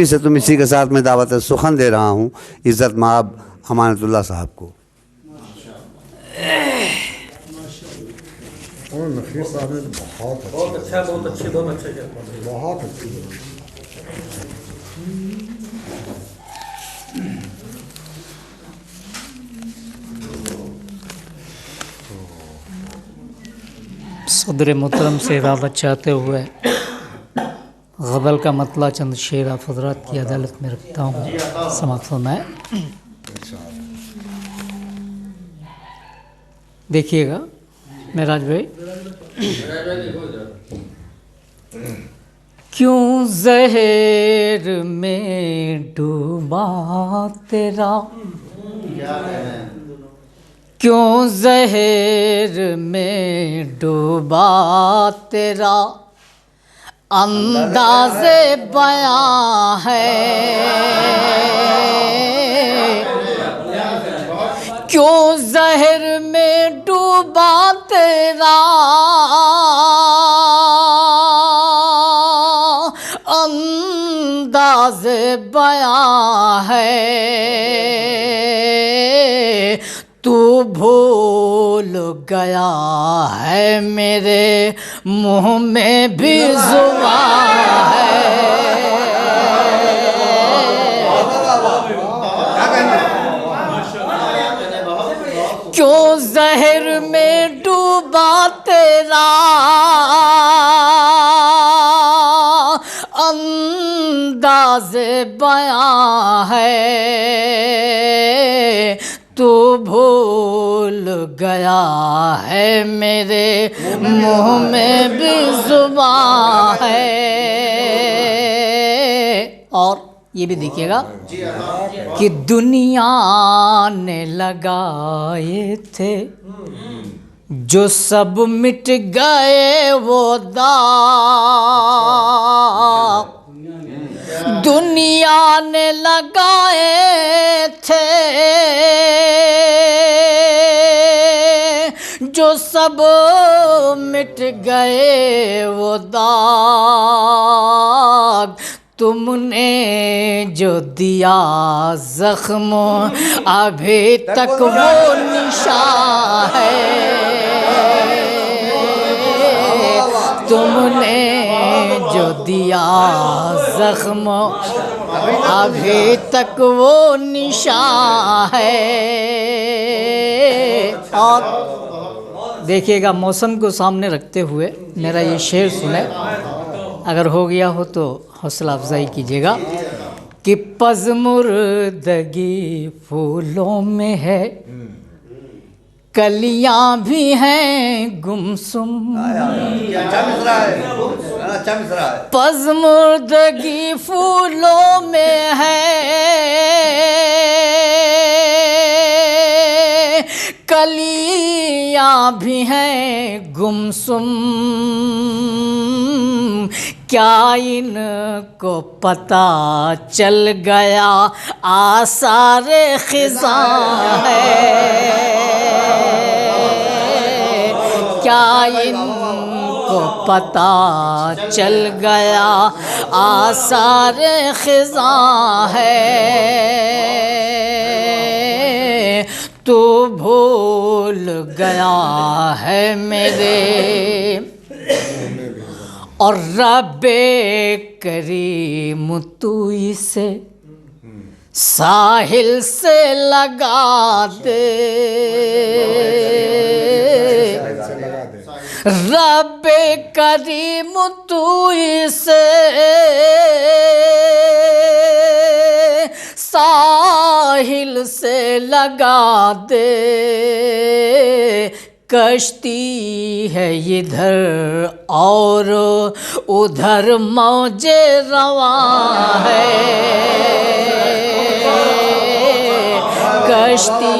से तुम इसी के साथ मैं दावत सुखन दे रहा हूँ इज़्ज़त माब अमानतुल्लाह साहब को। नफ़ीस साहब ने बहुत अच्छी सदर मोहतरम से इजाज़त चाहते हुए गज़ल का मतला चंद शेर आप हज़रात की अदालत में रखता हूँ, समाप्त फरमाएं। देखिएगा मेराज भाई। क्यों ज़हर में डूबा तेरा, क्यों ज़हर में डूबा तेरा अंदाज़े बयां है, क्यों ज़हर में डूबा तेरा अंदाज़े बयां है, तू भूल गया है मेरे मुँह में भी ज़ुबान है, क्यों ज़हर में डूबा तेरा अंदाज़े बयां है, तू भूल गया है मेरे मुँह में भी ज़ुबान है। और ये भी देखिएगा कि दुनिया ने लगाए थे जो सब मिट गए वो दाग, दुनिया ने लगाए थे जो सब मिट गए वो दाग, तुमने जो दिया ज़ख्म अभी तक वो निशान है, तुमने जो दिया ज़ख्म अभी तक वो निशान है। और देखिएगा मौसम को सामने रखते हुए मेरा ये शेर सुने, अगर हो गया हो तो हौसला अफजाई कीजिएगा कि पज़मुर्दगी फूलों में है, कलियां भी हैं गुमसुम, पज़मुर्दगी फूलों में है, कलियां भी हैं गुमसुम, क्या इनको पता चल गया आसारे ख़िज़ां है, क्या इनको पता चल गया आसारे ख़िज़ां है, तू भूल गया है मेरे और रब्बे करीम तू इसे साहिल से लगा दे, रब्बे करीम तू इसे साहिल से लगा दे, कश्ती है इधर और उधर मौजे रवां है, कश्ती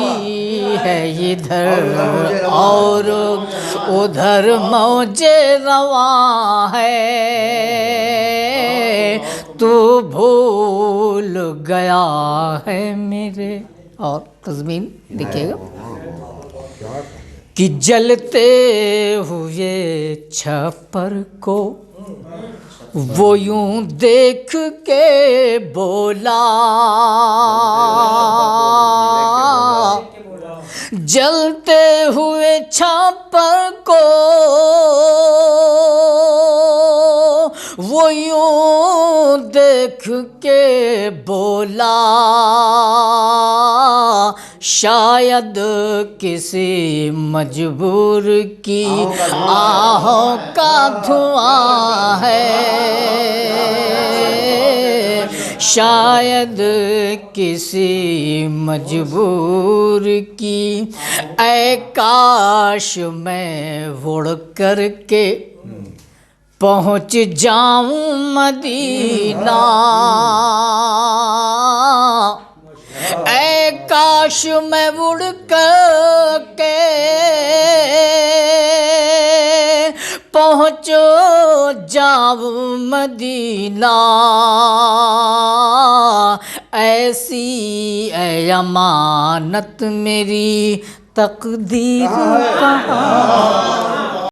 है इधर और उधर मौजे रवां है, तू भूल गया है मेरे। और तज़मीन देखिएगा कि जलते हुए छप्पर को वो यूं देख के बोला, जलते हुए छापर को वो यूं देख के बोला, शायद किसी मजबूर की आहों का धुआं है, शायद किसी मजबूर की। ऐ काश मैं उड़ कर के पहुँच जाऊं मदीना, ऐ काश मैं उड़ कर के पहुँच जाऊं मदीना, ऐसी ऐ अमानत मेरी तकदीर कहाँ